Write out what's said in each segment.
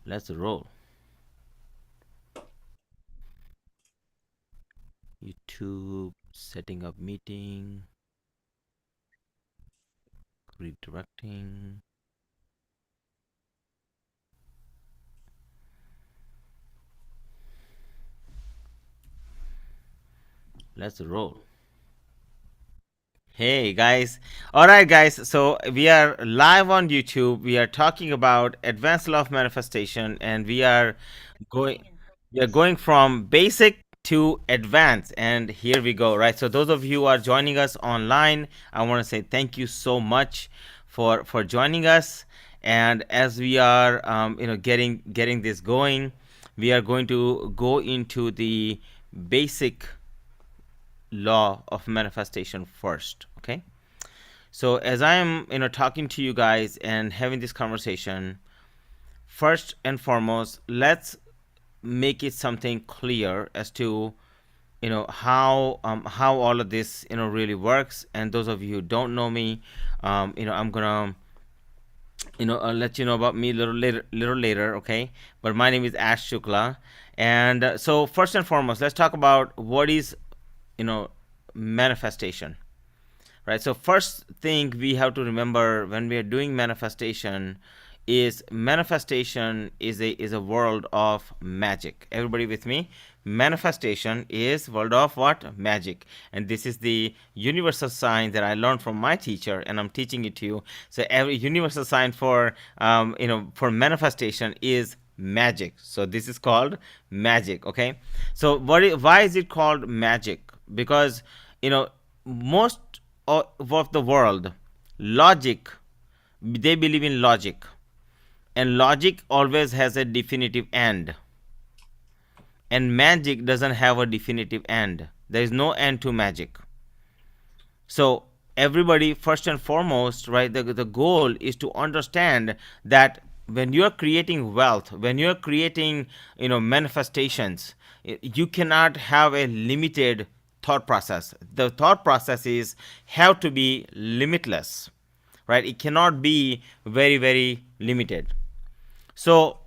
Let's roll. YouTube, setting up meeting, redirecting. Let's roll. Hey guys. All right, guys. So we are live on YouTube. We are talking about advanced law of manifestation, and going we are going from basic to advanced. And here we go. Right. So those of you who are joining us online, I want to say thank you so much for joining us. And as we are, getting this going, we are going to go into the basic law of manifestation first. Okay. So as I am, talking to you guys and having this conversation, first and foremost, let's make it something clear as to how all of this really works. And those of you who don't know me, I'm gonna let you know about me a little later, okay? But my name is Ash Shukla, and so first and foremost, let's talk about what is you know manifestation. Right, so first thing we have to remember when we are doing manifestation is a world of magic. Everybody with me? Manifestation is world of what? Magic. And this is the universal sign that I learned from my teacher, and I'm teaching it to you. So every universal sign for manifestation is magic. So this is called magic. Okay, so why is it called magic? Because most of the world, logic, they believe in logic, and logic always has a definitive end, and magic doesn't have a definitive end. There is no end to magic. So everybody, first and foremost, right, the goal is to understand that when you are creating wealth, when you are creating manifestations, you cannot have a limited thought process. The thought processes have to be limitless, right? It cannot be very, very limited. So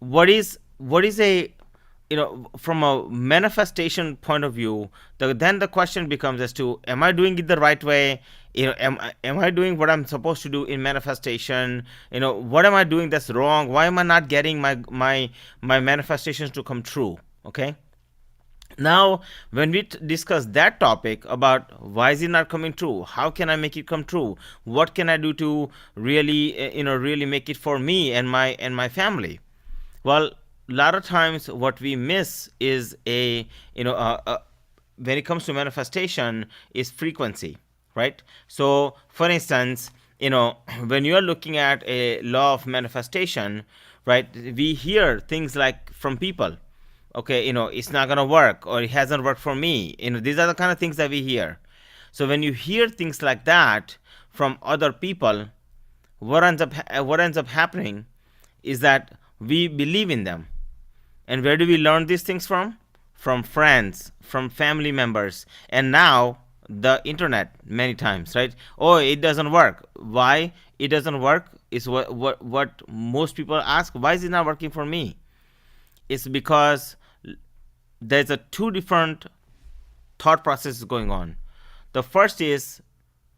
what is a from a manifestation point of view, then the question becomes as to, am I doing it the right way? Am I doing what I'm supposed to do in manifestation? What am I doing that's wrong? Why am I not getting my manifestations to come true? Okay. Now when we discuss that topic about why is it not coming true, how can I make it come true, what can I do to really really make it for me and my family? Well, a lot of times what we miss is when it comes to manifestation, is frequency, right? So for instance, when you are looking at a law of manifestation, right, we hear things like from people, okay, it's not going to work, or it hasn't worked for me. These are the kind of things that we hear. So when you hear things like that from other people, what ends up happening is that we believe in them. And where do we learn these things from? From friends, from family members, and now the internet many times, right? Oh, it doesn't work. Why it doesn't work is what most people ask. Why is it not working for me? It's because there's a two different thought processes going on. The first is,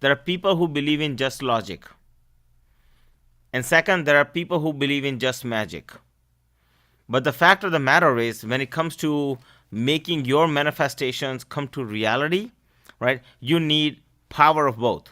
there are people who believe in just logic, and second, there are people who believe in just magic. But the fact of the matter is, when it comes to making your manifestations come to reality, right, you need power of both,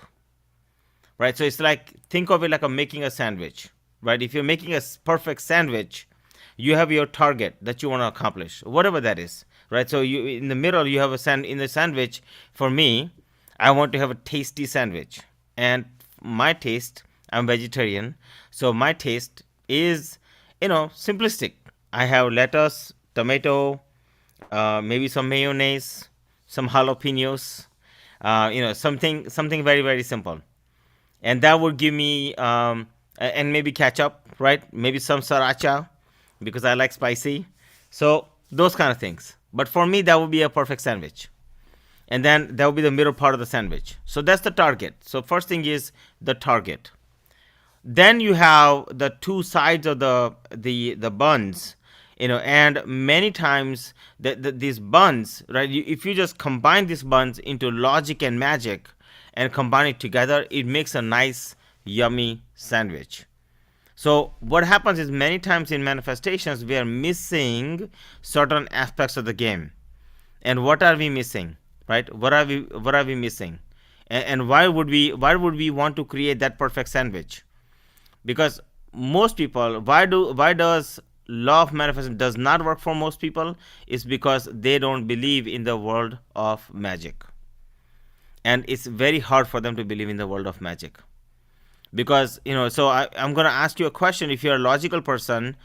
right? So it's like, think of it like making a sandwich, right? If you're making a perfect sandwich, you have your target that you want to accomplish, whatever that is, right? So you, in the middle, you have in the sandwich. For me, I want to have a tasty sandwich, and my taste, I'm vegetarian, so my taste is simplistic. I have lettuce, tomato, maybe some mayonnaise, some jalapenos, something very, very simple, and that would give me and maybe ketchup, right? Maybe some sriracha because I like spicy. So those kind of things. But for me, that would be a perfect sandwich. And then that would be the middle part of the sandwich. So that's the target. So first thing is the target. Then you have the two sides of the buns, and many times these buns, right? If you just combine these buns into logic and magic and combine it together, it makes a nice, yummy sandwich. So what happens is many times in manifestations we are missing certain aspects of the game. And what are we missing, right? What are we missing? And why would we want to create that perfect sandwich? Because most people, why does law of manifestation does not work for most people, is because they don't believe in the world of magic. And it's very hard for them to believe in the world of magic. Because so I'm going to ask you a question. If you're a logical person,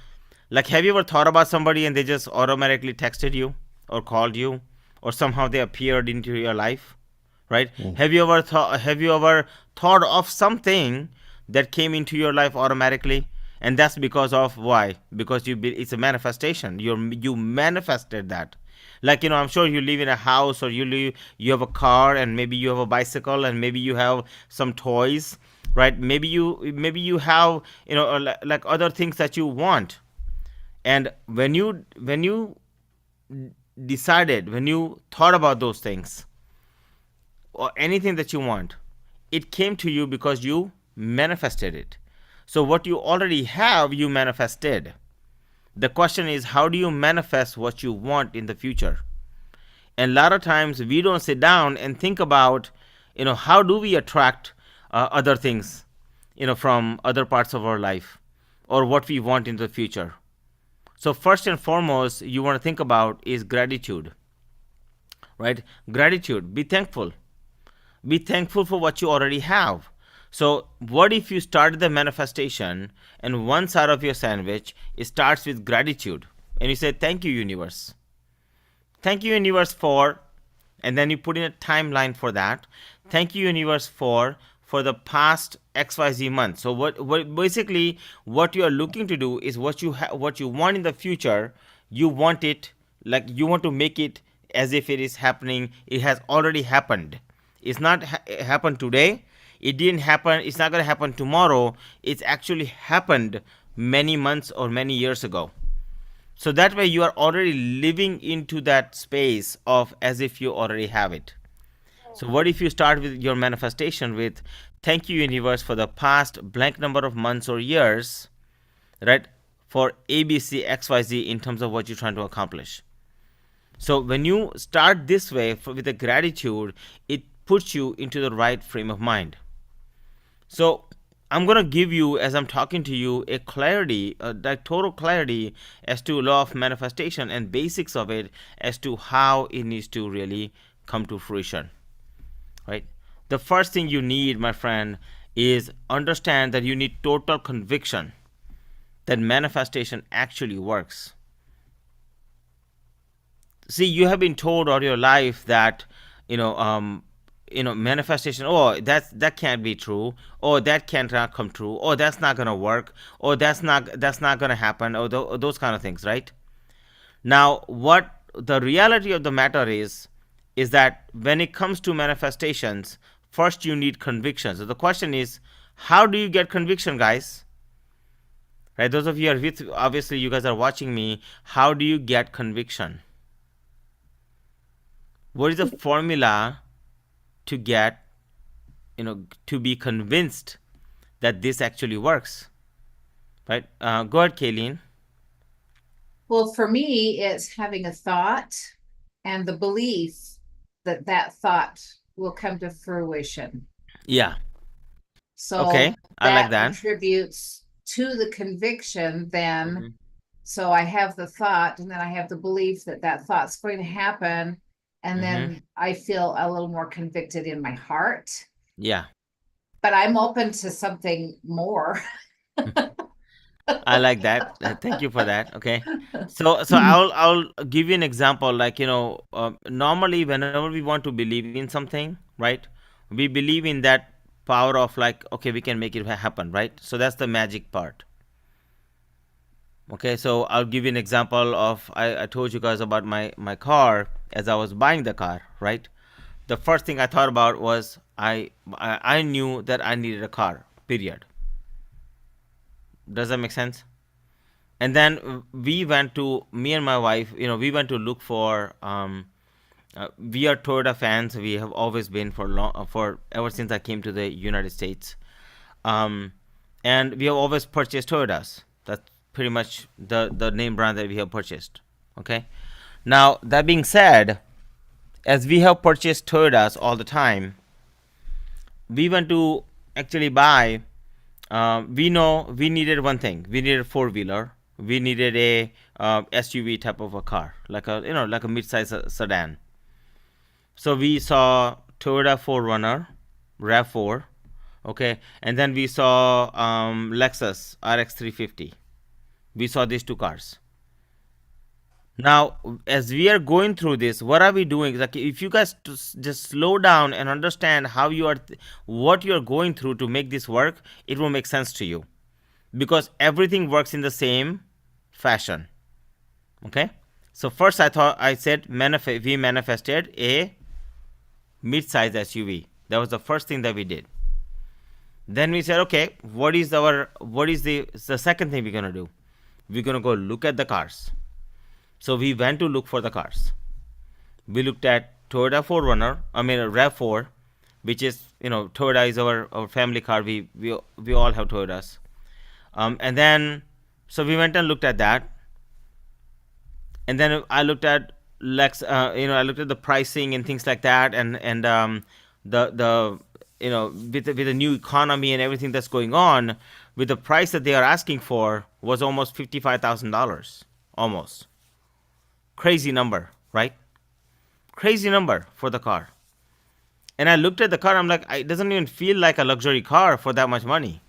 like, have you ever thought about somebody and they just automatically texted you or called you, or somehow they appeared into your life, right? Have you ever thought of something that came into your life automatically? And that's because of why? Because it's a manifestation. You manifested that. Like, I'm sure you live in a house, or you have a car, and maybe you have a bicycle, and maybe you have some toys, right? Maybe you have, like other things that you want. And when you decided, when you thought about those things, or anything that you want, it came to you because you manifested it. So what you already have, you manifested. The question is, how do you manifest what you want in the future? And a lot of times we don't sit down and think about, how do we attract other things, from other parts of our life, or what we want in the future. So first and foremost, you want to think about is gratitude, right? Gratitude. Be thankful. Be thankful for what you already have. So what if you started the manifestation, and one side of your sandwich, it starts with gratitude, and you say, thank you, universe. Thank you, universe, for, and then you put in a timeline for that. Thank you, universe, for the past XYZ months. So what basically what you are looking to do is what you want in the future. You want it, like, you want to make it as if it is happening. It has already happened. It's not happened today. It didn't happen. It's not going to happen tomorrow. It's actually happened many months or many years ago. So that way you are already living into that space of as if you already have it. So what if you start with your manifestation with, thank you, universe, for the past blank number of months or years, right? For ABC XYZ in terms of what you're trying to accomplish. So when you start this way with a gratitude, it puts you into the right frame of mind. So I'm going to give you, as I'm talking to you, a clarity, that total clarity as to law of manifestation and basics of it, as to how it needs to really come to fruition, right? The first thing you need, my friend, is understand that you need total conviction that manifestation actually works. See, you have been told all your life that, manifestation, oh, that can't be true, or that can't come true, or that's not gonna work, or that's not gonna happen, or those kind of things, right? Now, what the reality of the matter is that when it comes to manifestations, first you need conviction. So the question is, how do you get conviction, guys? Right? Those of you are with, obviously you guys are watching me. How do you get conviction? What is the formula to get, to be convinced that this actually works? Right? Go ahead, Kayleen. Well, for me, it's having a thought and the belief that that thought will come to fruition. Yeah. So Okay. I like that that. contributes to the conviction then. Mm-hmm. So I have the thought, and then I have the belief that that thought's going to happen. And Mm-hmm. then I feel a little more convicted in my heart. Yeah. But I'm open to something more. I like that. Thank you for that. Okay. So I'll give you an example. Like, normally whenever we want to believe in something, right? We believe in that power of, like, okay, we can make it happen, right? So that's the magic part. Okay. So I'll give you an example of, I told you guys about my car as I was buying the car, right? The first thing I thought about was I knew that I needed a car. Period. Does that make sense? And then we went to, me and my wife, we went to look for, we are Toyota fans. We have always been for long, for ever since I came to the United States. Um, and we have always purchased Toyotas. That's pretty much the name brand that we have purchased. Okay. Now, that being said, as we have purchased Toyotas all the time, we went to actually buy. We know we needed one thing. We needed a four wheeler. We needed a SUV type of a car, like a like a mid-size sedan. So we saw Toyota 4Runner, RAV4, okay, and then we saw Lexus RX 350. We saw these two cars. Now, as we are going through this, what are we doing? Like, if you guys just slow down and understand how you are, what you are going through to make this work, it will make sense to you, because everything works in the same fashion. Okay. So first, I said we manifested a mid-size SUV. That was the first thing that we did. Then we said, okay, what is the second thing we're gonna do? We're gonna go look at the cars. So we went to look for the cars. We looked at Toyota 4Runner, I mean RAV4, which is, Toyota is our family car. We all have Toyotas. And then, so we went and looked at that. And then I looked at I looked at the pricing and things like that, and the with the new economy and everything that's going on, with the price that they are asking for was almost $55,000, almost. Crazy number, right? Crazy number for the car. And I looked at the car, I'm like, it doesn't even feel like a luxury car for that much money.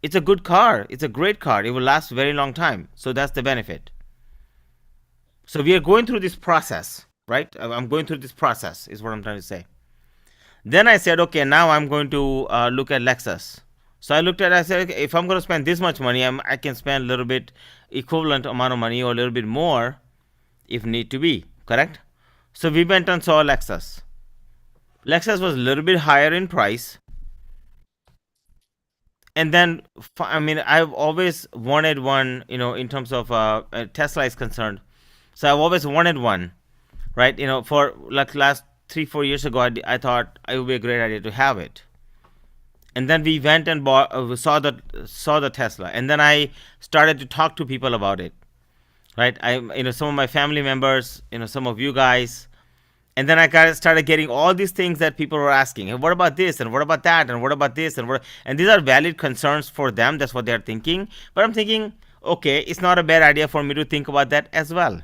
It's a good car. It's a great car. It will last a very long time. So that's the benefit. So we are going through this process, right? I'm going through this process, is what I'm trying to say. Then I said, okay, now I'm going to look at Lexus. So I said, okay, if I'm going to spend this much money, I can spend a little bit equivalent amount of money or a little bit more if need to be, correct? So we went and saw Lexus. Lexus was a little bit higher in price. And then, I mean, I've always wanted one, in terms of Tesla is concerned. So I've always wanted one, right? For like last 3-4 years ago, I thought it would be a great idea to have it. And then we went and bought, saw the Tesla, and then I started to talk to people about it, right? Some of my family members, some of you guys, and then I started getting all these things that people were asking. Hey, what about this? And what about that? And what about this? And these are valid concerns for them. That's what they're thinking. But I'm thinking, okay, it's not a bad idea for me to think about that as well.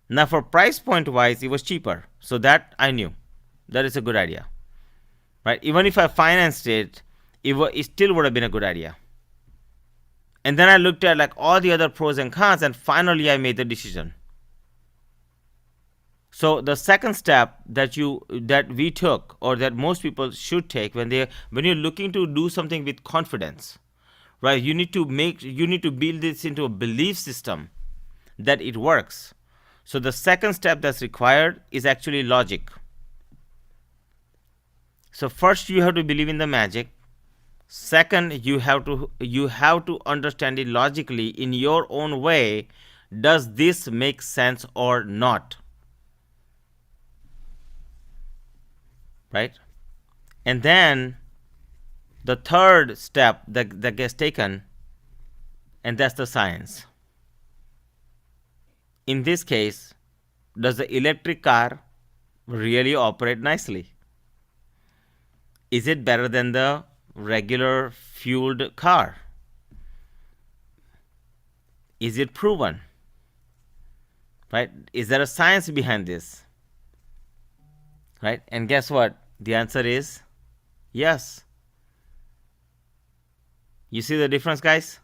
Now, for price point wise, it was cheaper. So that I knew that is a good idea, right? Even if I financed it, it still would have been a good idea. And then I looked at like all the other pros and cons, and finally I made the decision. So the second step that we took, or that most people should take when you're looking to do something with confidence, right? You need to build this into a belief system that it works. So the second step that's required is actually logic. So first you have to believe in the magic. Second, you have to understand it logically in your own way. Does this make sense or not? Right? And then the third step that gets taken, and that's the science. In this case, does the electric car really operate nicely? Is it better than the regular fueled car? Is it proven? Right? Is there a science behind this? Right? And guess what? The answer is yes. You see the difference, guys?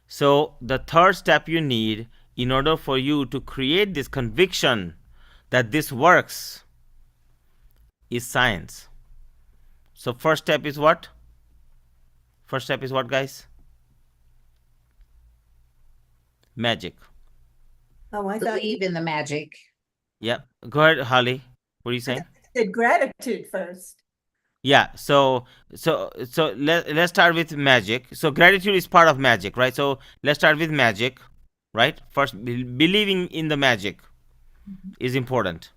So the third step you need in order for you to create this conviction that this works is science. So first step is what? First step is what, guys? Magic. Oh, I thought Believe in the magic. Yeah. Go ahead, Holly. What are you saying? said gratitude first. Yeah, so let's start with magic. So gratitude is part of magic, right? So let's start with magic, right? First, believing in the magic is important.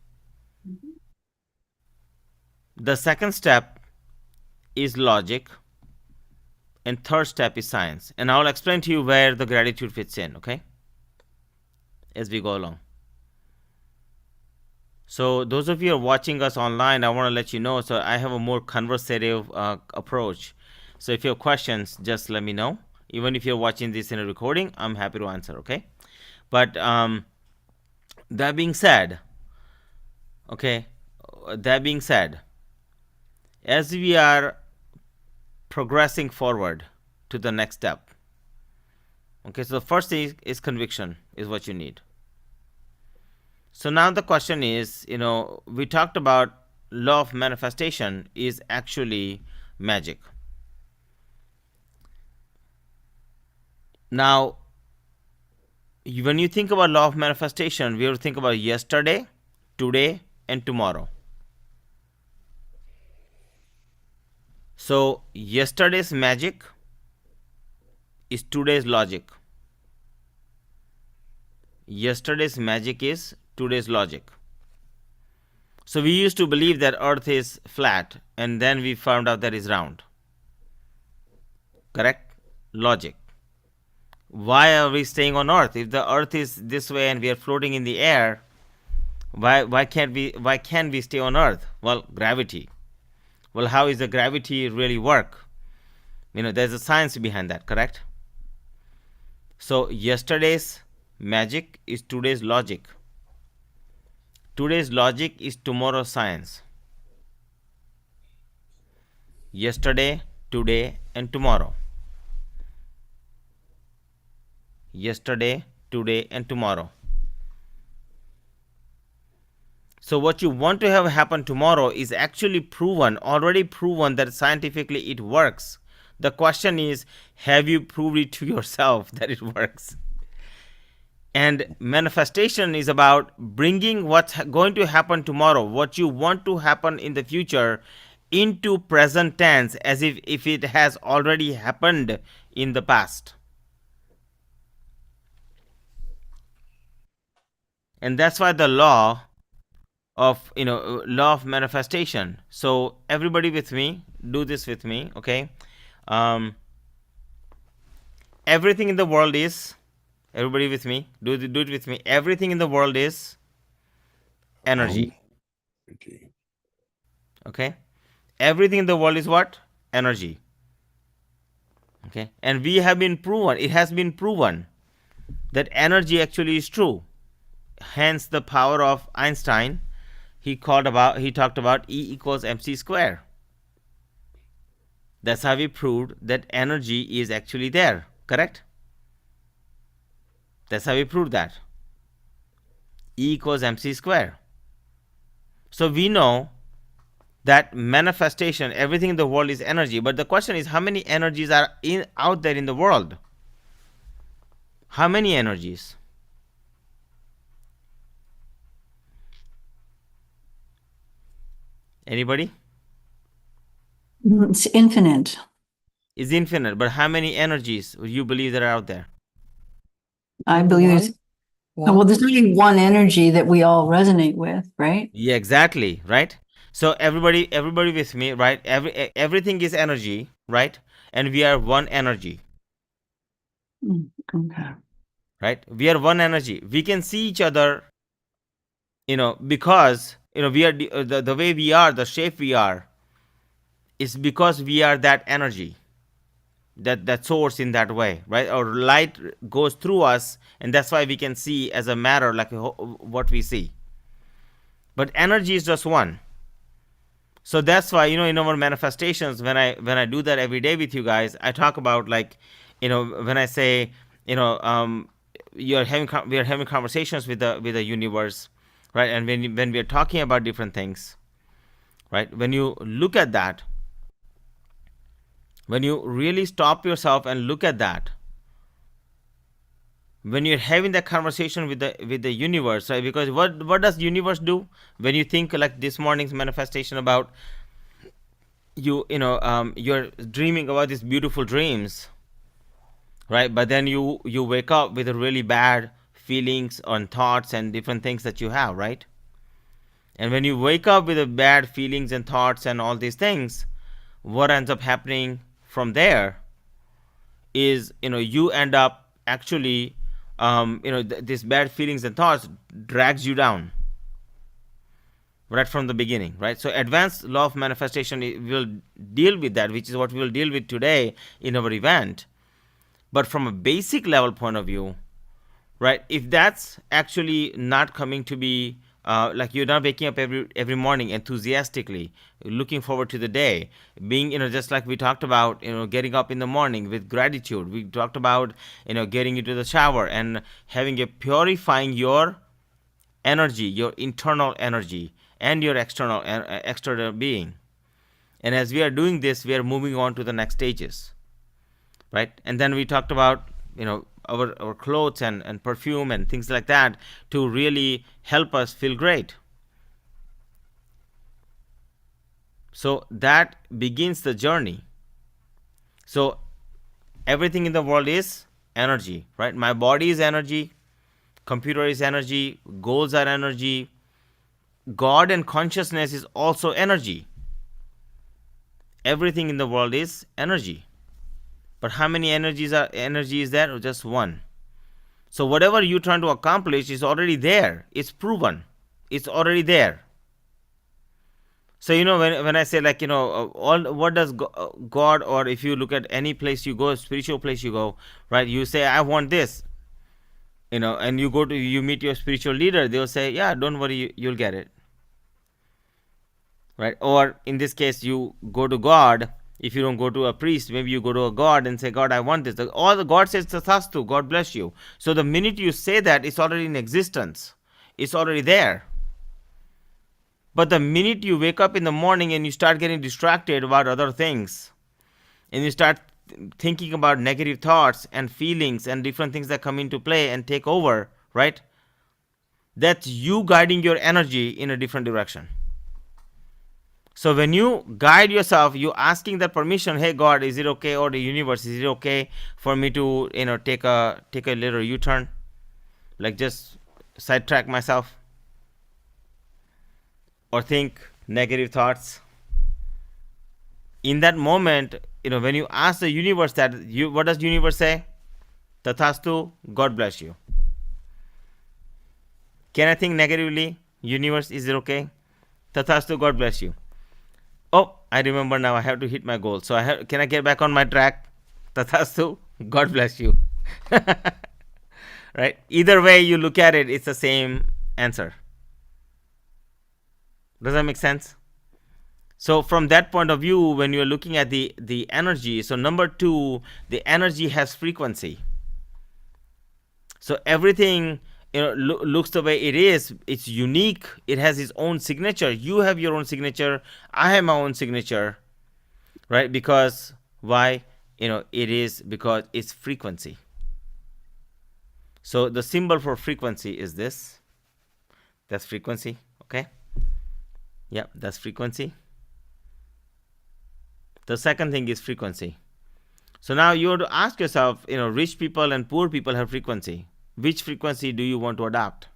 The second step is logic, and third step is science. And I'll explain to you where the gratitude fits in, okay? As we go along. So those of you who are watching us online, I want to let you know. So I have a more conversative approach. So if you have questions, just let me know. Even if you're watching this in a recording, I'm happy to answer. Okay. But that being said, okay, that being said, as we are progressing forward to the next step, okay, so the first thing is conviction is what you need. So now the question is, we talked about law of manifestation is actually magic. Now, when you think about law of manifestation, we have to think about yesterday, today, and tomorrow. So yesterday's magic is today's logic. Yesterday's magic is today's logic. So we used to believe that earth is flat, and then we found out that it's round. Correct? Logic. Why are we staying on earth? If the earth is this way and we are floating in the air, why can't we stay on earth? Well, gravity. Well, how is the gravity really work? There's a science behind that, correct? So yesterday's magic is today's logic. Today's logic is tomorrow's science. Yesterday, today, and tomorrow. Yesterday, today, and tomorrow. So what you want to have happen tomorrow is actually already proven that scientifically it works. The question is, have you proved it to yourself that it works? And manifestation is about bringing what's going to happen tomorrow, what you want to happen in the future, into present tense as if it has already happened in the past. And that's why the law of manifestation. So everybody with me, do this with me, okay? Everything in the world is, everybody with me, do it with me. Everything in the world is energy. Okay? Everything in the world is what? Energy. Okay? And it has been proven that energy actually is true. Hence the power of Einstein. He talked about E equals mc square. That's how we proved that energy is actually there, correct? That's how we proved that. E equals mc square. So we know that manifestation, everything in the world is energy. But the question is, how many energies are out there in the world? How many energies? Anybody? It's infinite. It's infinite, but how many energies you believe that are out there? I believe there's, well, there's only one energy that we all resonate with, right? Yeah, exactly, right? So everybody with me, right? Everything is energy, right? And we are one energy. Okay. Right? We are one energy. We can see each other, because we are the way we are, the shape we are, is because we are that energy, that source in that way, right? Or light goes through us, and that's why we can see as a matter like what we see. But energy is just one. So that's why, in our manifestations, when I do that every day with you guys, I talk about when I say, we are having conversations with the universe, right? And when we are talking about different things, right? When you look at that, when you really stop yourself and look at that, when you're having that conversation with the universe, right? Because what does universe do? When you think like this morning's manifestation about you're dreaming about these beautiful dreams, right? But then you wake up with a really bad feelings and thoughts and different things that you have, right? And when you wake up with the bad feelings and thoughts and all these things, what ends up happening from there is, you end up actually, these bad feelings and thoughts drags you down right from the beginning, right? So advanced law of manifestation will deal with that, which is what we will deal with today in our event. But from a basic level point of view, right, if that's actually not coming to be, like you're not waking up every morning enthusiastically looking forward to the day, being, just like we talked about, getting up in the morning with gratitude, we talked about, getting into the shower and having a purifying your energy, your internal energy and your external being. And as we are doing this, we are moving on to the next stages, right? And then we talked about, our clothes and perfume and things like that to really help us feel great. So that begins the journey. So everything in the world is energy, right? My body is energy, computer is energy, goals are energy, God and consciousness is also energy. Everything in the world is energy. But how many energy is there? Just one. So whatever you're trying to accomplish is already there. It's proven. It's already there. So when I say, like, all what does God, or if you look at any place you go, spiritual place you go, right? You say I want this, and you meet your spiritual leader. They'll say, yeah, don't worry, you'll get it, right? Or in this case, you go to God. If you don't go to a priest, maybe you go to a God and say, God, I want this. All the God says tathastu, God bless you. So the minute you say that, it's already in existence. It's already there. But the minute you wake up in the morning and you start getting distracted about other things, and you start thinking about negative thoughts and feelings and different things that come into play and take over, right? That's you guiding your energy in a different direction. So when you guide yourself, you asking that permission, hey God, is it okay, or the universe, is it okay for me to, take a little U-turn, like just sidetrack myself, or think negative thoughts? In that moment, when you ask the universe that, what does universe say? Tathastu, God bless you. Can I think negatively? Universe, is it okay? Tathastu, God bless you. Oh, I remember now, I have to hit my goal. So can I get back on my track? Tathastu, God bless you. Right? Either way you look at it, it's the same answer. Does that make sense? So from that point of view, when you're looking at the energy, so number 2, the energy has frequency. So everything, looks the way it is. It's unique. It has its own signature. You have your own signature. I have my own signature, right? Because why? It is because it's frequency. So the symbol for frequency is this. That's frequency. Okay. Yeah, that's frequency. The second thing is frequency. So now you have to ask yourself, rich people and poor people have frequency. Which frequency do you want to adopt,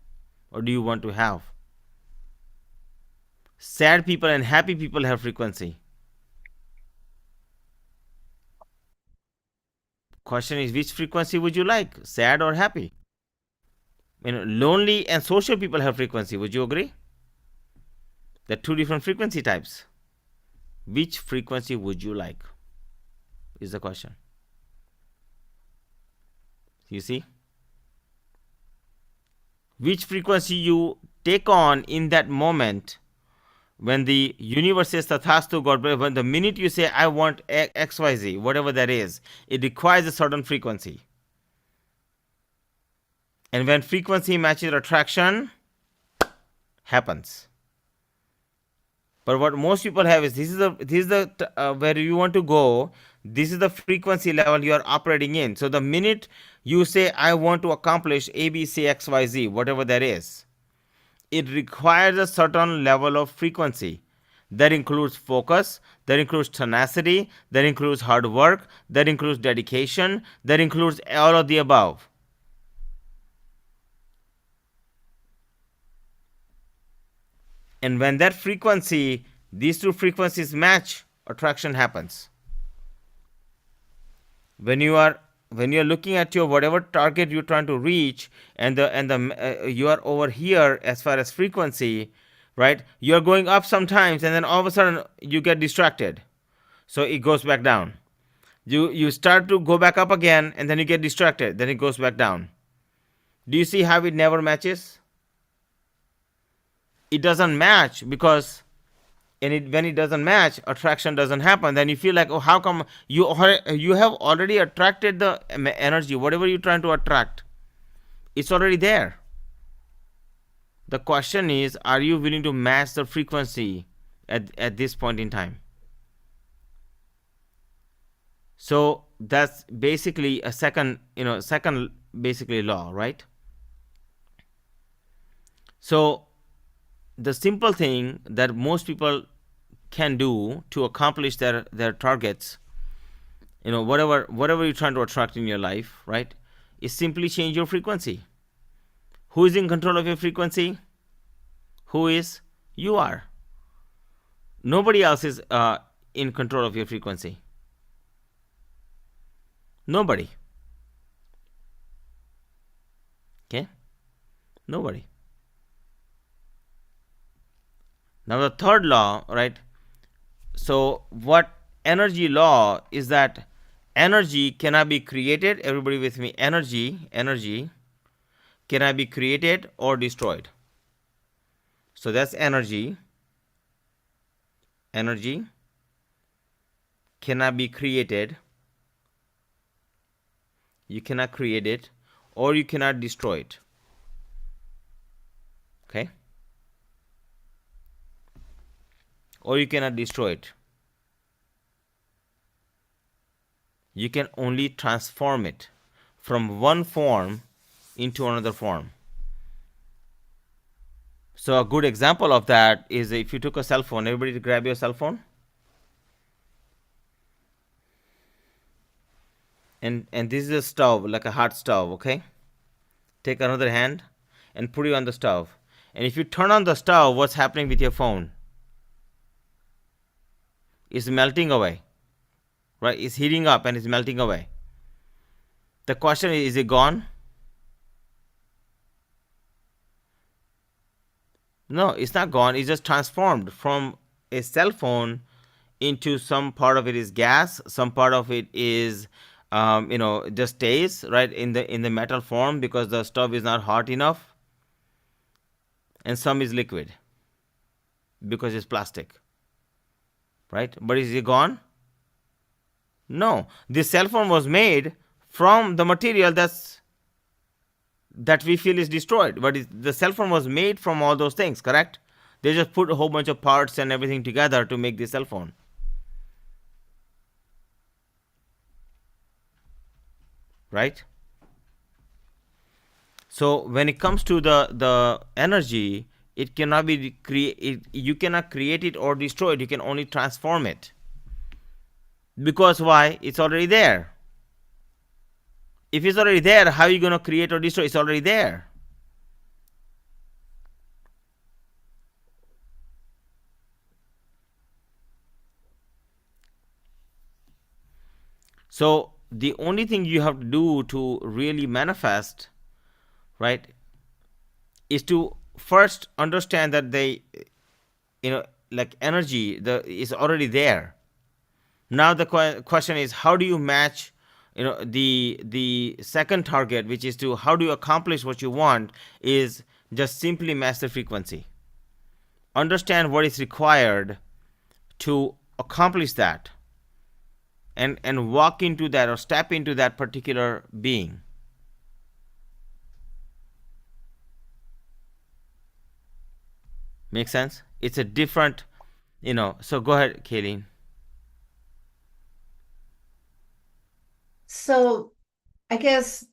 or do you want to have? Sad people and happy people have frequency. Question is, which frequency would you like, sad or happy? Lonely and social people have frequency. Would you agree? There are 2 different frequency types. Which frequency would you like, is the question. You see? Which frequency you take on in that moment, when the universe says tathastu, God, when the minute you say I want XYZ, whatever that is, it requires a certain frequency. And when frequency matches attraction, happens. But what most people have is, this is the where you want to go. This is the frequency level you are operating in. So the minute you say I want to accomplish A, B, C, X, Y, Z, whatever that is, it requires a certain level of frequency. That includes focus, that includes tenacity, that includes hard work, that includes dedication, that includes all of the above. And when that frequency, these two frequencies match, attraction happens. When you are looking at your whatever target you're trying to reach, and the you are over here as far as frequency, right? You're going up sometimes, and then all of a sudden you get distracted, so it goes back down. You start to go back up again, and then you get distracted, then it goes back down. Do you see how it never matches? It doesn't match because, when it doesn't match, attraction doesn't happen. Then you feel like, oh, how come you have already attracted the energy, whatever you're trying to attract, it's already there. The question is, are you willing to match the frequency at this point in time? So that's basically a second basically law, right? So the simple thing that most people can do to accomplish their targets, whatever you're trying to attract in your life, right, is simply change your frequency. Who is in control of your frequency? Who is? You are. Nobody else is in control of your frequency. Nobody. Okay? Nobody. Now the third law, right? So what energy law is that energy cannot be created. Everybody with me? Energy cannot be created or destroyed. So that's energy. Energy cannot be created. You cannot create it, or you cannot destroy it. Okay? Or you cannot destroy it. You can only transform it from one form into another form. So a good example of that is if you took a cell phone. Everybody grab your cell phone. And this is a stove, like a hot stove, okay? Take another hand and put it on the stove. And if you turn on the stove, what's happening with your phone? It's melting away, right? It's heating up and it's melting away. The question is it gone? No, it's not gone. It's just transformed from a cell phone into some part of it is gas, some part of it is just stays right in the metal form because the stove is not hot enough, and some is liquid because it's plastic, right? But is it gone? No. This cell phone was made from the material that we feel is destroyed, but the cell phone was made from all those things, correct? They just put a whole bunch of parts and everything together to make the cell phone. Right? So when it comes to the energy, it cannot be created. You cannot create it or destroy it. You can only transform it. Because why? It's already there. If it's already there, how are you going to create or destroy? It's already there. So the only thing you have to do to really manifest, right, is to first understand that like energy is already there. Now the question is, how do you match the second target, which is to how do you accomplish what you want, is just simply match the frequency. Understand what is required to accomplish that, and walk into that or step into that particular being. Make sense? It's a different, so go ahead, Kayleen. So I guess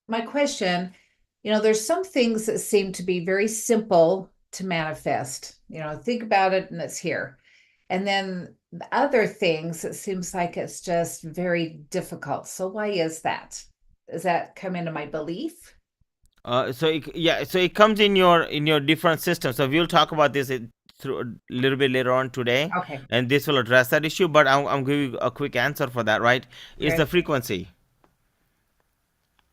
my question, there's some things that seem to be very simple to manifest. Think about it and it's here. And then the other things, it seems like it's just very difficult. So why is that? Does that come into my belief? So it comes in your different systems. So we'll talk about this through a little bit later on today, Okay. and this will address that issue. But I'm giving you a quick answer for that. Right? It's the Okay. frequency.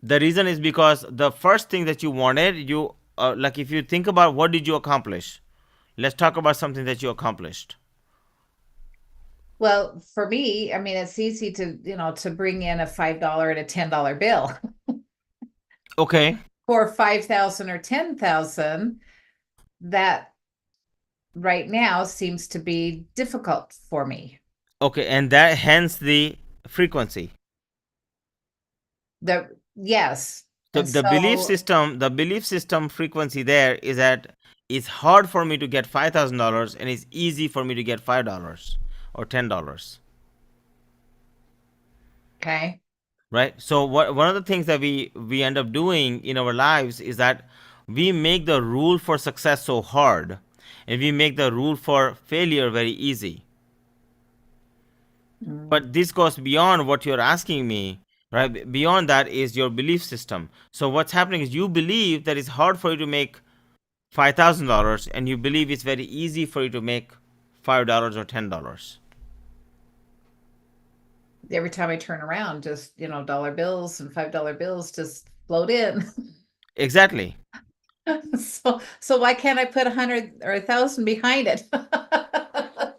The reason is because the first thing that you wanted, you like if you think about what did you accomplish. Let's talk about something that you accomplished. Well, for me, I mean, it's easy to bring in a $5 and a $10 bill. Okay. For 5,000 or 10,000, that right now seems to be difficult for me. Okay, and that hence the frequency. Yes. So And so the belief system frequency there is that it's hard for me to get $5,000 and it's easy for me to get $5 or $10. okay. Right? So one of the things that we end up doing in our lives is that we make the rule for success so hard and we make the rule for failure very easy. Mm. But this goes beyond what you're asking me, right? Beyond that is your belief system. So what's happening is you believe that it's hard for you to make $5,000 and you believe it's very easy for you to make $5 or $10. Every time I turn around, just, dollar bills and $5 bills just float in. Exactly. So why can't I put 100 or 1,000 behind it? I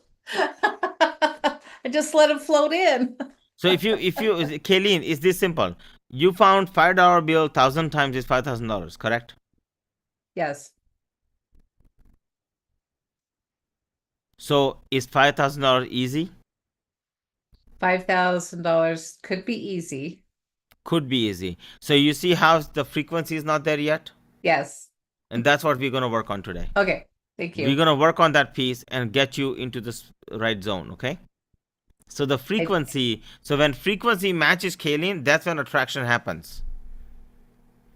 just let them float in. So if you Kayleen, it's this simple. You found $5 bill 1,000 times is $5,000, correct? Yes. So is $5,000 easy? $5,000 could be easy. Could be easy. So you see how the frequency is not there yet? Yes. And that's what we're gonna work on today. Okay. Thank We're you. gonna work on that piece and get you into this right zone, okay? So the I, frequency, so when frequency matches Kayleen, that's when attraction happens.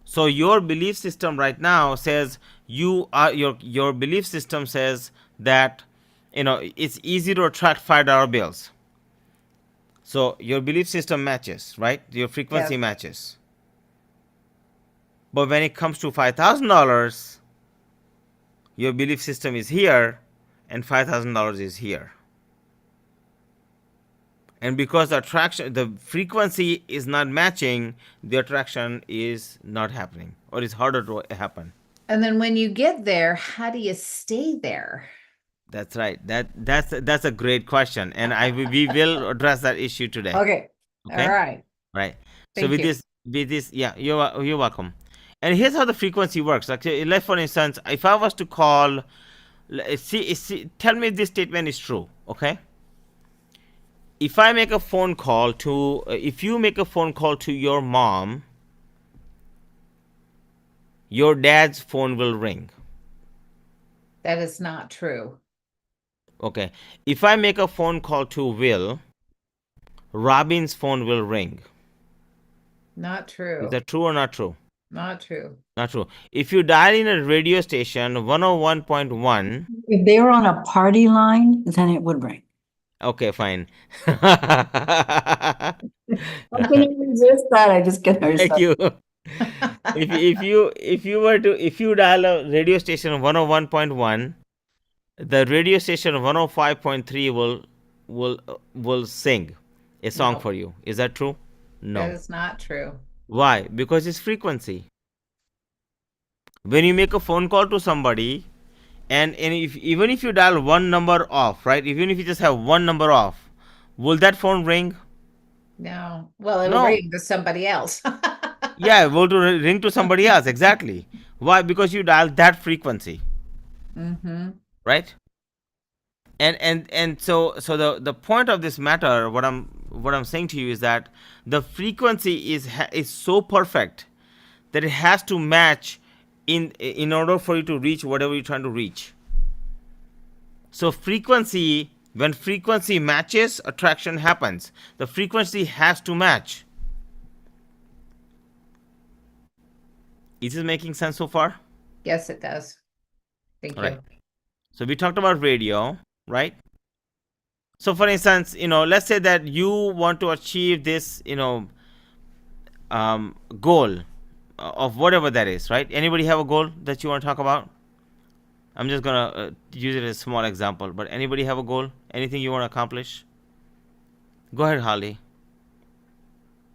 So your belief system right now says your belief system says that it's easy to attract $5 bills. So your belief system matches, right? Your frequency yes. matches. But when it comes to $5,000, your belief system is here and $5,000 is here. And because the frequency is not matching, the attraction is not happening or is harder to happen. And then when you get there, how do you stay there? That's right. That's a great question, and we will address that issue today. Okay. All Okay, right. right. So Thank you. with this, yeah, you're welcome. And here's how the frequency works. Like for instance, if I was to call, tell me if this statement is true. Okay. If I make a phone call to, if you make a phone call to your mom, your dad's phone will ring. That is not true. Okay. If I make a phone call to Will, Robin's phone will ring. Not Is true. that true or not true? Not true. Not true. If you dial in a radio station 101.1, If they were on a party line, then it would ring. okay, fine. How can you resist that? I just get Thank ourselves. you. If you dial a radio station 101.1, the radio station 105.3 will sing a song No, for you. Is that true? that No. is not true. Why? Because it's frequency. When you make a phone call to somebody, and if even if you dial one number off, right? Even if you just have one number off, will that phone ring? No. Well, it'll No. ring to somebody else. Yeah, will to ring to somebody else. Exactly. Why? Because you dial that frequency, Mm-hmm. right? And so the point of this matter, what I'm saying to you is that the frequency is so perfect that it has to match in order for you to reach whatever you're trying to reach. So when frequency matches, attraction happens. The frequency has to match. Is this making sense so far? Yes, it does. Thank All right. you. So we talked about radio, right? So for instance, let's say that you want to achieve this, goal of whatever that is, right? Anybody have a goal that you want to talk about? I'm just gonna use it as a small example, but anybody have a goal? Anything you want to accomplish? Go ahead, Holly.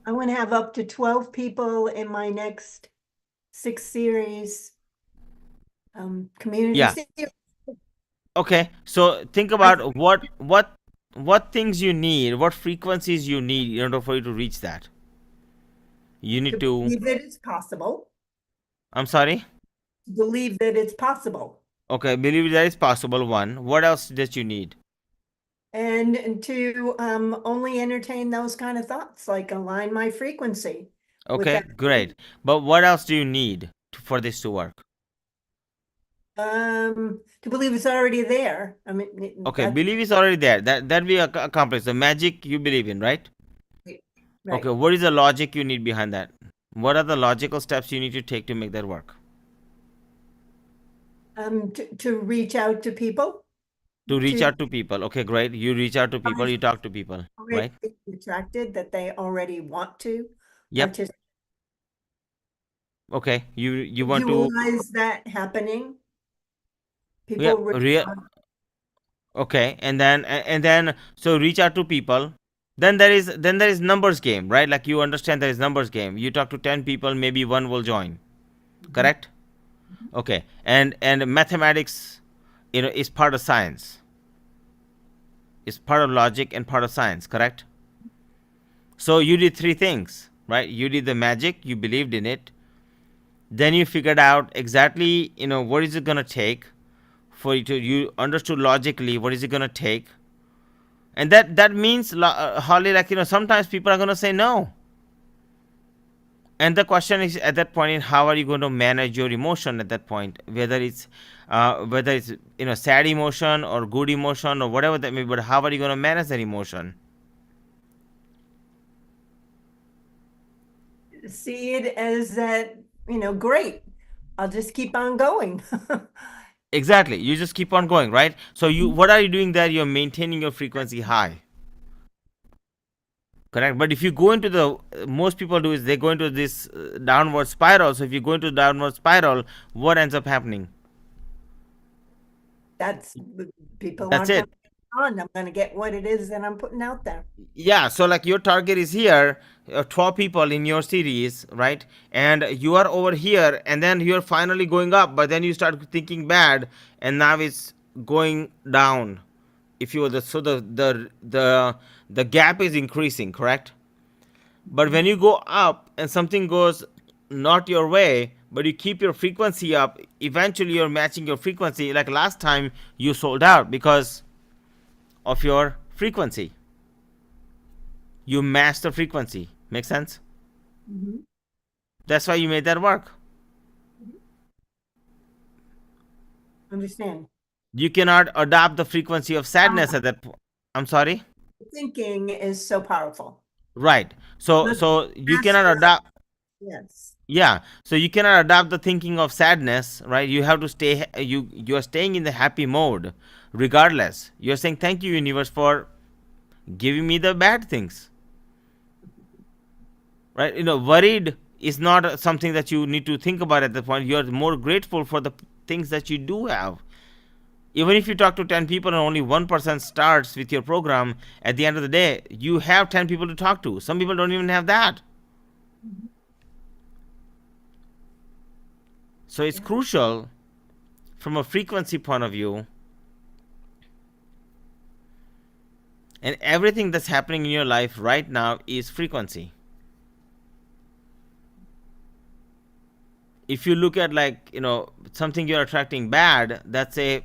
I want to have up to 12 people in my next 6 series community Yeah. series. Okay. So think I about what things you need, what frequencies you need in order for you to reach that. You to need to. believe that it's possible, I'm sorry. to believe that it's possible, Okay, believe that is possible. One. What else that you need? and to only entertain those kind of thoughts, like align my frequency with Okay, that. great. But what else do you need for this to work? To believe it's already there. I mean, Okay, that's belief is already there. That we accomplished. The magic you believe in, right? Okay, right. what is the logic you need behind that? What are the logical steps you need to take to make that work? To reach out to people, To reach to out to people. Okay, great. You reach out to people, you talk to people, already right? attracted, that they already want to Yep. participate. Okay. You want to. Visualize that happening. Yeah, People respond. okay, and then so reach out to people. Then there is numbers game, right? Like you understand there is numbers game. You talk to 10 people, maybe one will join. Correct? Okay. And mathematics, is part of science. It's part of logic and part of science, correct? So you did three things, right? You did the magic, you believed in it. Then you figured out exactly, what is it going to take for you to, you understood logically what is it going to take. And that means, Holly, like, sometimes people are going to say no. And the question is, at that point, how are you going to manage your emotion at that point, whether it's sad emotion or good emotion or whatever that may be, but how are you going to manage that emotion? See it as that, great. I'll just keep on going. Exactly, you just keep on going, right? So what are you doing there? You're maintaining your frequency high, correct? But if you go into the most people do is they go into this downward spiral. So if you go into downward spiral, what ends up happening? That's people That's aren't going it. to on. I'm going to get what it is that I'm putting out there. Yeah, so like your target is here, 12 people in your series, right? And you are over here, and then you're finally going up, but then you start thinking bad, and now it's going down. If you were the gap is increasing, correct? But when you go up and something goes not your way, but you keep your frequency up, eventually you're matching your frequency. Like last time, you sold out because of your frequency. You match the frequency. Make sense? Mhm. That's why you made that work. Understand? You cannot adopt the frequency of sadness at that point. I'm sorry. Thinking is so powerful. Right. So Let's so you cannot master that. adopt. Yes. Yeah. So you cannot adopt the thinking of sadness, right? You have to stay. You are staying in the happy mode, regardless. You're saying thank you, universe, for giving me the bad things, right? Worried is not something that you need to think about at the point. You're more grateful for the things that you do have. Even if you talk to 10 people and only 1% starts with your program, at the end of the day, you have 10 people to talk to. Some people don't even have that. So it's Yeah. crucial from a frequency point of view, and everything that's happening in your life right now is frequency. If you look at, like, something you're attracting bad, that's a,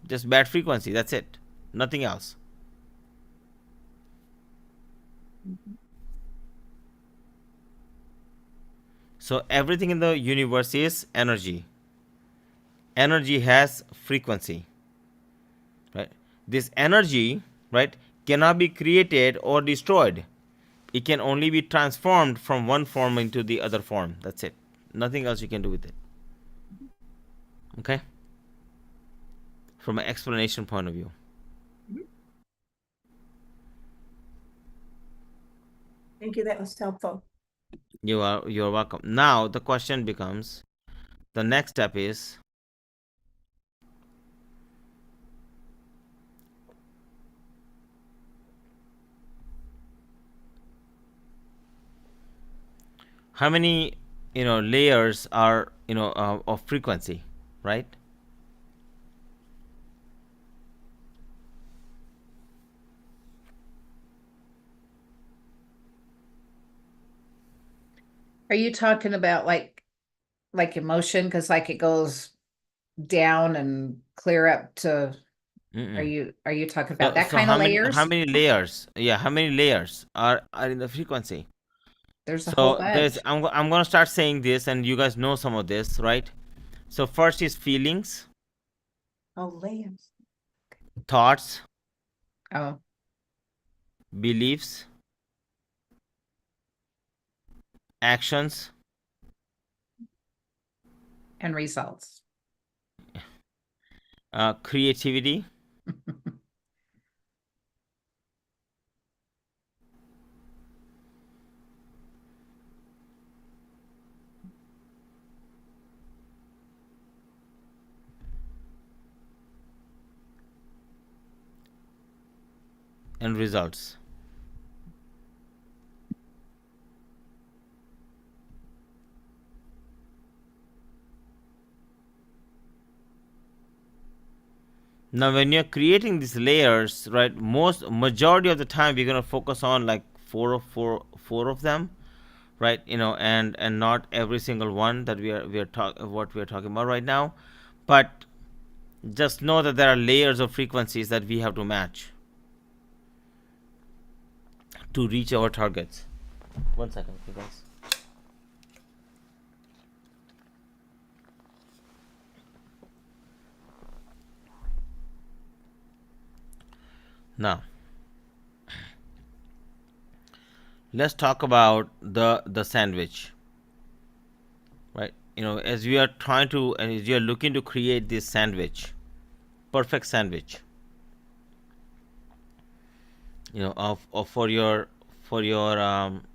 just bad frequency. That's it. Nothing else. So everything in the universe is energy. Energy has frequency, right? This energy, right, cannot be created or destroyed. It can only be transformed from one form into the other form. That's it. Nothing else you can do with it. Okay. from an explanation point of view. Thank you, that was helpful. You're welcome. Now the question becomes, the next step is, how many layers are of frequency, right? Are you talking about like emotion? Because like it goes down and clear up to, Mm-mm. are you talking about So that so kind of how layers? many layers, yeah, how many layers are in the frequency? There's a whole So there's bunch. I'm going to start saying this, and you guys know some of this, right? So first is feelings, Oh, layers. thoughts, Oh, beliefs, actions, and results. creativity, and results. Now when you're creating these layers, right, most majority of the time we're going to focus on like four of them, right? And not every single one that we are what we are talking about right now. But just know that there are layers of frequencies that we have to match to reach our targets. One second, you guys. Now let's talk about the sandwich, right? As we are trying to, and as you are looking to create this sandwich, perfect sandwich, of for your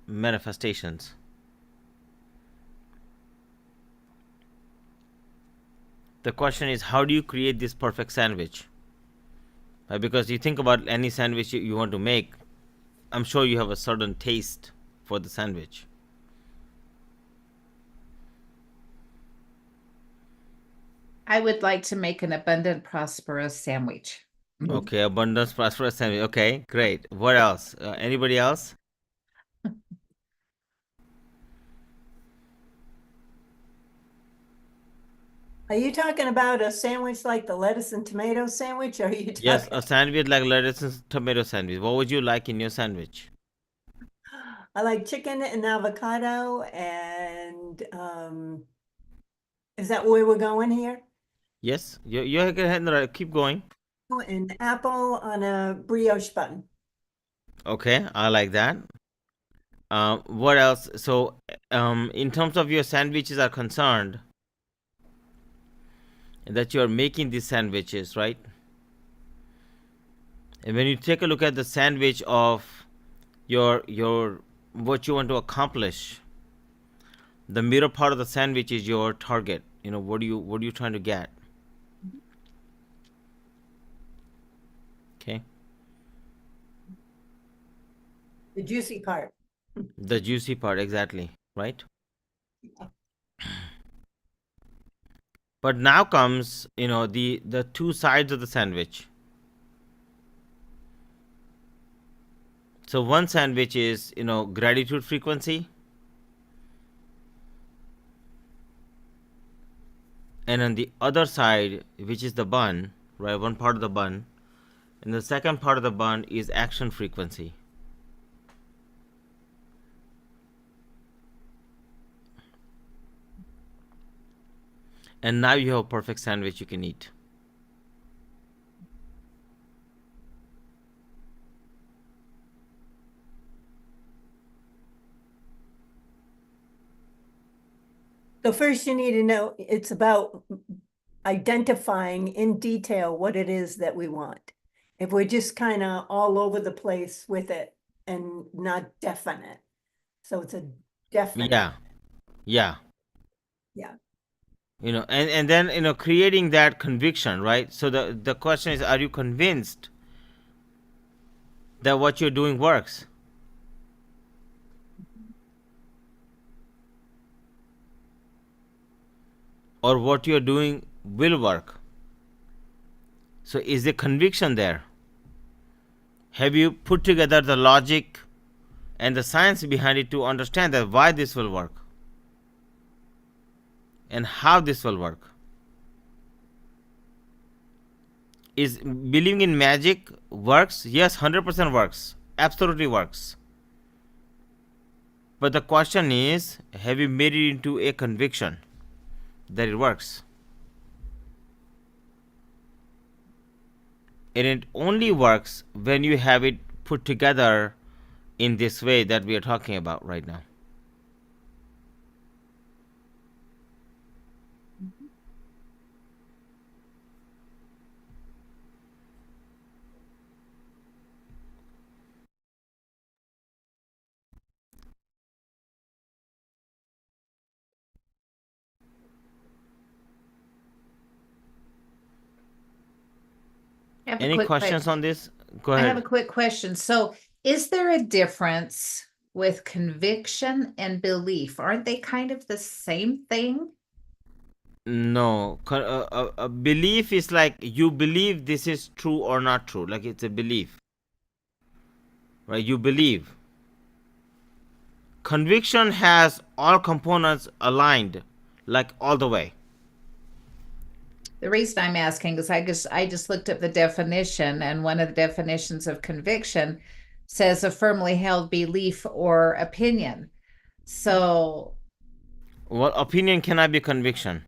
manifestations. The question is, how do you create this perfect sandwich? Because you think about any sandwich you want to make, I'm sure you have a certain taste for the sandwich. I would like to make an abundant, prosperous sandwich. Okay, abundance, prosperous sandwich. Okay, great. What else? Anybody else? Are you talking about a sandwich like the lettuce and tomato sandwich? Or are you Yes, talking? a sandwich like lettuce and tomato sandwich. What would you like in your sandwich? I like chicken and avocado and is that where we're going here? Yes, you're ahead. Right. Keep going. An apple on a brioche bun. Okay, I like that. What else? So, in terms of your sandwiches are concerned, that you are making these sandwiches, right? And when you take a look at the sandwich of your what you want to accomplish, the middle part of the sandwich is your target. What are you trying to get? Okay, The juicy part. the juicy part, exactly, right? But now comes the two sides of the sandwich. So one sandwich is gratitude frequency, and on the other side, which is the bun, right? One part of the bun, and the second part of the bun is action frequency. And now you have a perfect sandwich you can eat. So first you need to know it's about identifying in detail what it is that we want. If we're just kind of all over the place with it and not definite. So it's a definite. Yeah, yeah. Yeah. And then creating that conviction, right? So the question is, are you convinced that what you're doing works? Or what you're doing will work? So is the conviction there? Have you put together the logic and the science behind it to understand that why this will work and how this will work? Is believing in magic works? Yes, 100% works. Absolutely works. But the question is, have you made it into a conviction that it works? And it only works when you have it put together in this way that we are talking about right now. I have a Any quick questions on this? Go I have a ahead. quick question. So, is there a difference with conviction and belief? Aren't they kind of the same thing? No, a belief is like you believe this is true or not true. Like it's a belief, right? You believe. Conviction has all components aligned, like all the way. The reason I'm asking is I just looked up the definition, and one of the definitions of conviction says a firmly held belief or opinion. So, Well, opinion cannot be conviction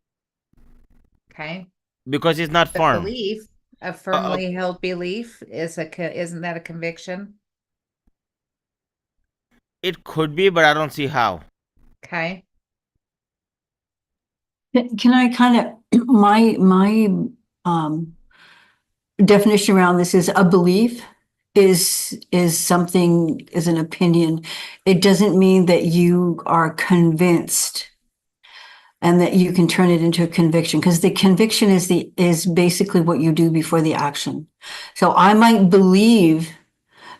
okay, because it's not the firm. belief, a Uh, firmly held belief isn't that a conviction? it could be, but I don't see how. Okay. Can I kind of, my definition around this is a belief is something, is an opinion. It doesn't mean that you are convinced and that you can turn it into a conviction, because the conviction is basically what you do before the action. So I might believe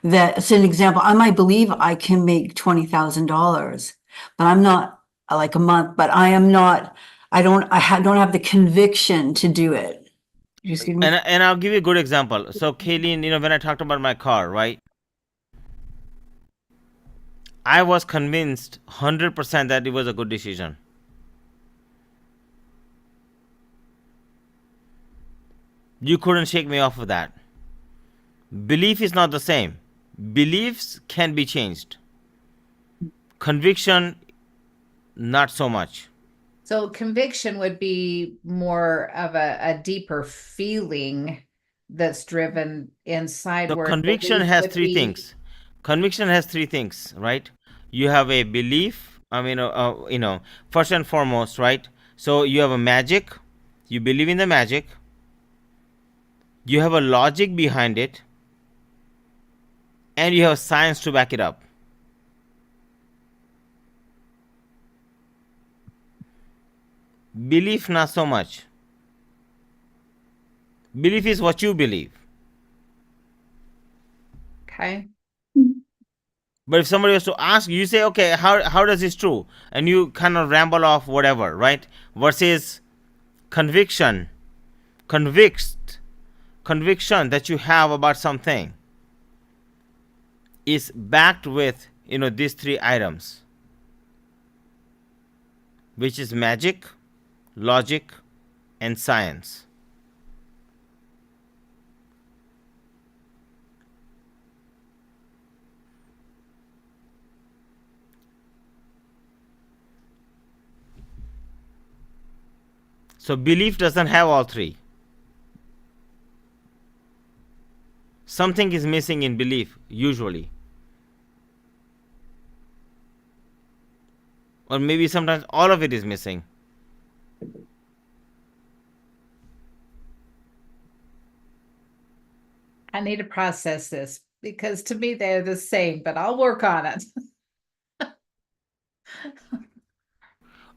that, as an example, I might believe I can make $20,000, but I'm not, like a month, but I am not, don't have the conviction to do it. You see me? And I'll give you a good example. So, Kayleen, when I talked about my car, right? I was convinced 100% that it was a good decision. You couldn't shake me off of that. Belief is not the same. Beliefs can be changed. Conviction, not so much. So conviction would be more of a deeper feeling that's driven inside, So where conviction belief has would three be, things. Conviction has three things, right? You have a belief. First and foremost, right? So you have a magic. You believe in the magic. You have a logic behind it, and you have science to back it up. Belief, not so much. Belief is what you believe. okay. But if somebody was to ask you, say, okay, how does this true? And you kind of ramble off whatever, right? Versus conviction, convict, conviction that you have about something is backed with, these three items, which is magic, logic, and science. So belief doesn't have all three. Something is missing in belief, usually. Or maybe sometimes all of it is missing. I need to process this because to me they're the same, but I'll work on it.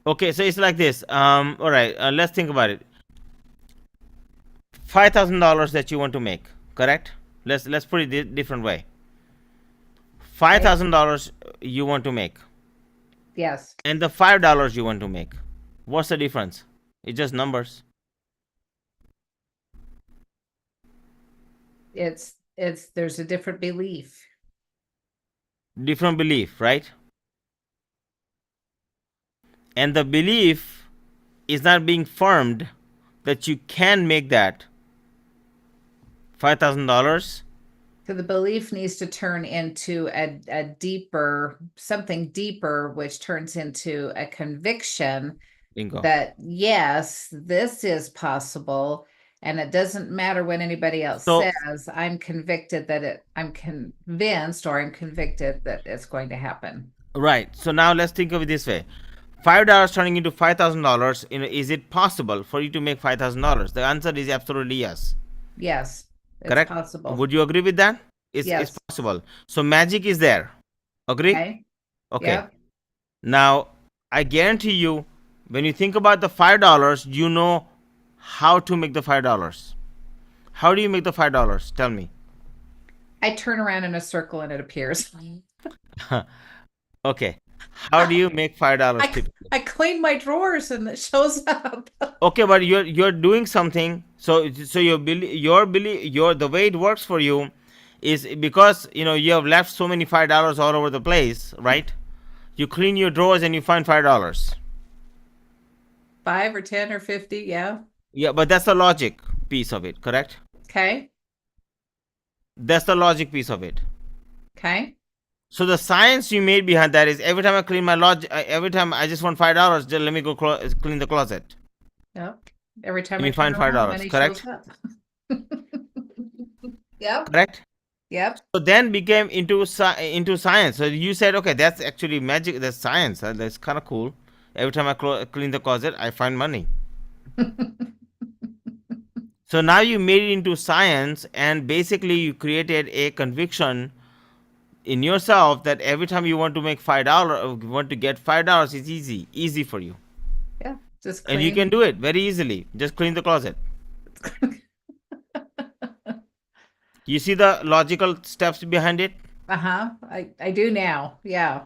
Okay, so it's like this. All right, let's think about it. $5,000 that you want to make, correct? Let's put it different way. $5,000 you want to make, Yes. and the $5 you want to make. What's the difference? It's just numbers. It's there's a different belief. Different belief, right? And the belief is not being firmed that you can make that $5,000. So the belief needs to turn into a deeper, something deeper, which turns into a conviction Bingo. that yes, this is possible. And it doesn't matter what anybody else So says. I'm convicted that I'm convinced or I'm convicted that it's going to happen. right. So now let's think of it this way. $5 turning into $5,000. Is it possible for you to make $5,000? The answer is absolutely yes. Yes, it's Correct? possible. Would you agree with that? It's Yes. possible. So magic is there. Agree? Okay. Okay. Yep. Now, I guarantee you, when you think about the $5, you know how to make the $5. How do you make the $5? Tell me. I turn around in a circle and it appears. Okay. How do you make $5 I, typically? I clean my drawers and it shows up. Okay, but you're doing something. So the way it works for you is because you have left so many $5 all over the place, right? You clean your drawers and you find $5. 5 or 10 or 50, yeah. Yeah, but that's the logic piece of it, correct? Okay. That's the logic piece of it. Okay. So the science you made behind that is every time I clean my every time I just want $5, just let me go clean the closet. Yep. Every time And I you find turn around, $5, money correct? shows up. Yep. Correct? Yep. So then became into science. So you said, okay, that's actually magic. That's science. That's kind of cool. Every time I clean the closet, I find money. So now you made it into science, and basically you created a conviction in yourself that every time you want to make $5, want to get $5, it's easy for you, Yeah. Just and you clean. can do it very easily. Just clean the closet. You see the logical steps behind it, Uh-huh. I do now. Yeah.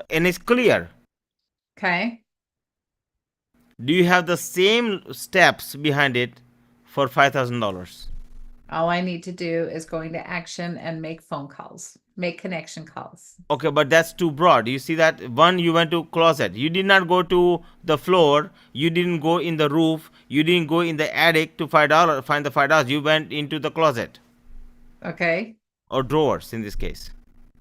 and it's clear. Okay. Do you have the same steps behind it for $5,000? All I need to do is go into action and make phone calls, make connection calls. Okay, but that's too broad. You see that one, you went to closet. You did not go to the floor. You didn't go in the roof. You didn't go in the attic to find the $5. You went into the closet Okay. or drawers in this case.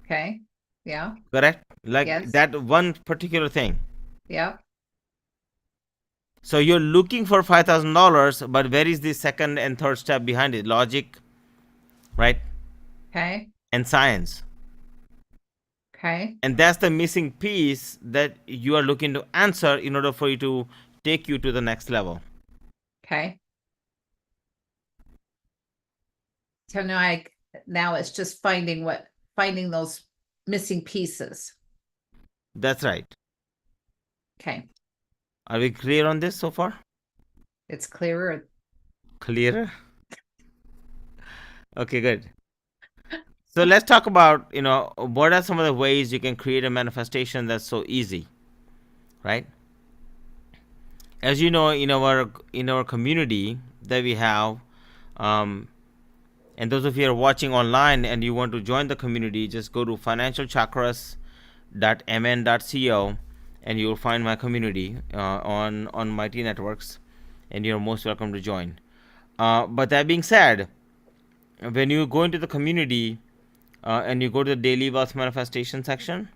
Okay. Yeah. Correct? Like Yes. that one particular thing. Yeah. So you're looking for $5,000, but where is the second and third step behind it? Logic, right? Okay. And science. Okay. And that's the missing piece that you are looking to answer in order for you to take you to the next level. Okay. So now it's just finding those missing pieces. That's right. Okay. Are we clear on this so far? It's clearer. Clearer? Okay, good. So let's talk about, what are some of the ways you can create a manifestation that's so easy, right? As you know, in our community that we have, and those of you who are watching online and you want to join the community, just go to financialchakras.mn.co and you will find my community on Mighty Networks, and you're most welcome to join. But that being said, when you go into the community and you go to the daily wealth manifestation section,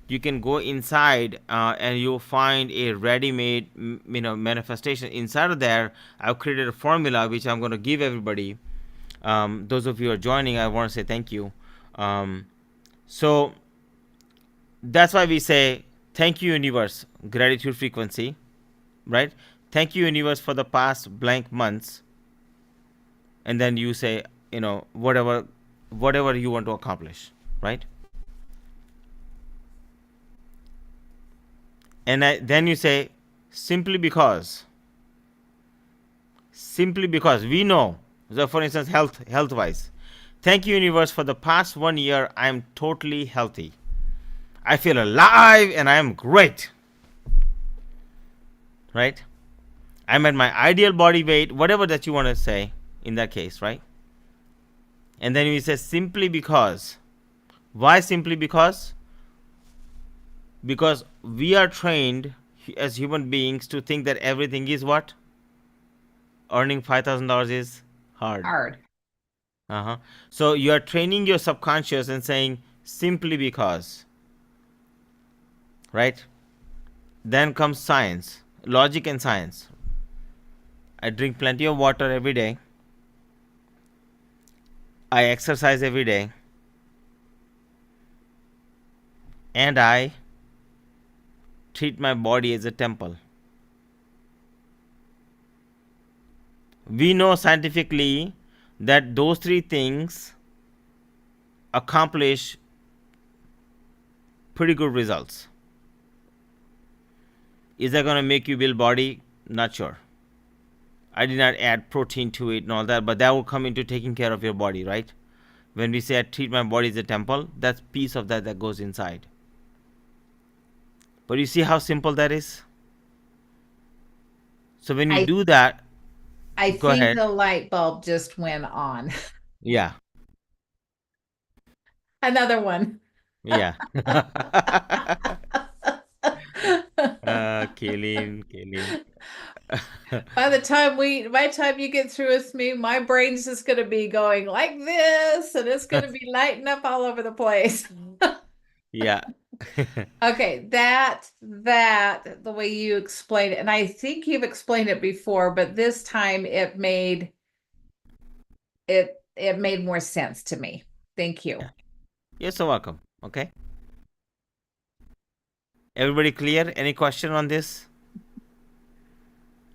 you can go inside and you'll find a ready-made manifestation. Inside of there, I've created a formula which I'm going to give everybody. Those of you who are joining, I want to say thank you. So that's why we say thank you, universe, gratitude frequency, right? Thank you, universe, for the past blank months. And then you say whatever you want to accomplish, right? And then you say, simply because we know. So for instance, health wise, thank you universe, for the past 1 year I am totally healthy. I feel alive and I am great, right? I'm at my ideal body weight, whatever that you want to say in that case, right? And then you say simply because. Why simply because? Because we are trained as human beings to think that everything is what? Earning $5,000 is hard. Hard. Uh-huh. So you are training your subconscious and saying simply because, right? Then comes science, logic and science. I drink plenty of water every day. I exercise every day. And I treat my body as a temple. We know scientifically that those three things accomplish pretty good results. Is that going to make you build body? Not sure. I did not add protein to it and all that, but that will come into taking care of your body, right? When we say I treat my body as a temple, that's piece of that goes inside. But you see how simple that is? So when you I do that, I go think ahead. the light bulb just went on. Yeah. Another one. Yeah. Kaylin. By the time you get through with me, my brain's just going to be going like this, and it's going to be lighting up all over the place. Yeah. Okay, the way you explain it, and I think you've explained it before, but this time it made more sense to me. Thank you. Yeah. You're so welcome. Okay. Everybody clear? Any question on this?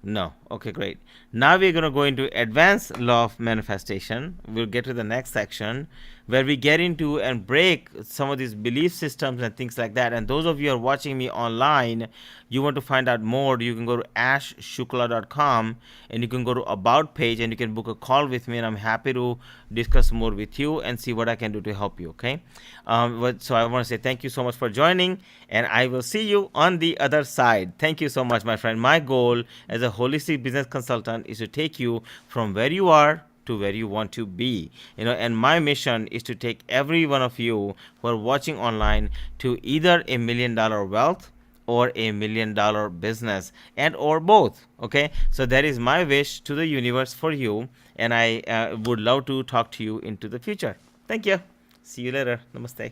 No. Okay, great. Now we're going to go into advanced law of manifestation. We'll get to the next section where we get into and break some of these belief systems and things like that. And those of you who are watching me online, you want to find out more, you can go to ashshukla.com and you can go to about page and you can book a call with me, and I'm happy to discuss more with you and see what I can do to help you. Okay. So I want to say thank you so much for joining, and I will see you on the other side. Thank you so much, my friend. My goal as a holistic business consultant is to take you from where you are to where you want to be, and my mission is to take every one of you who are watching online to either $1 million wealth or $1 million business, and or both. Okay, so that is my wish to the universe for you, and I would love to talk to you into the future. Thank you. See you later. Namaste.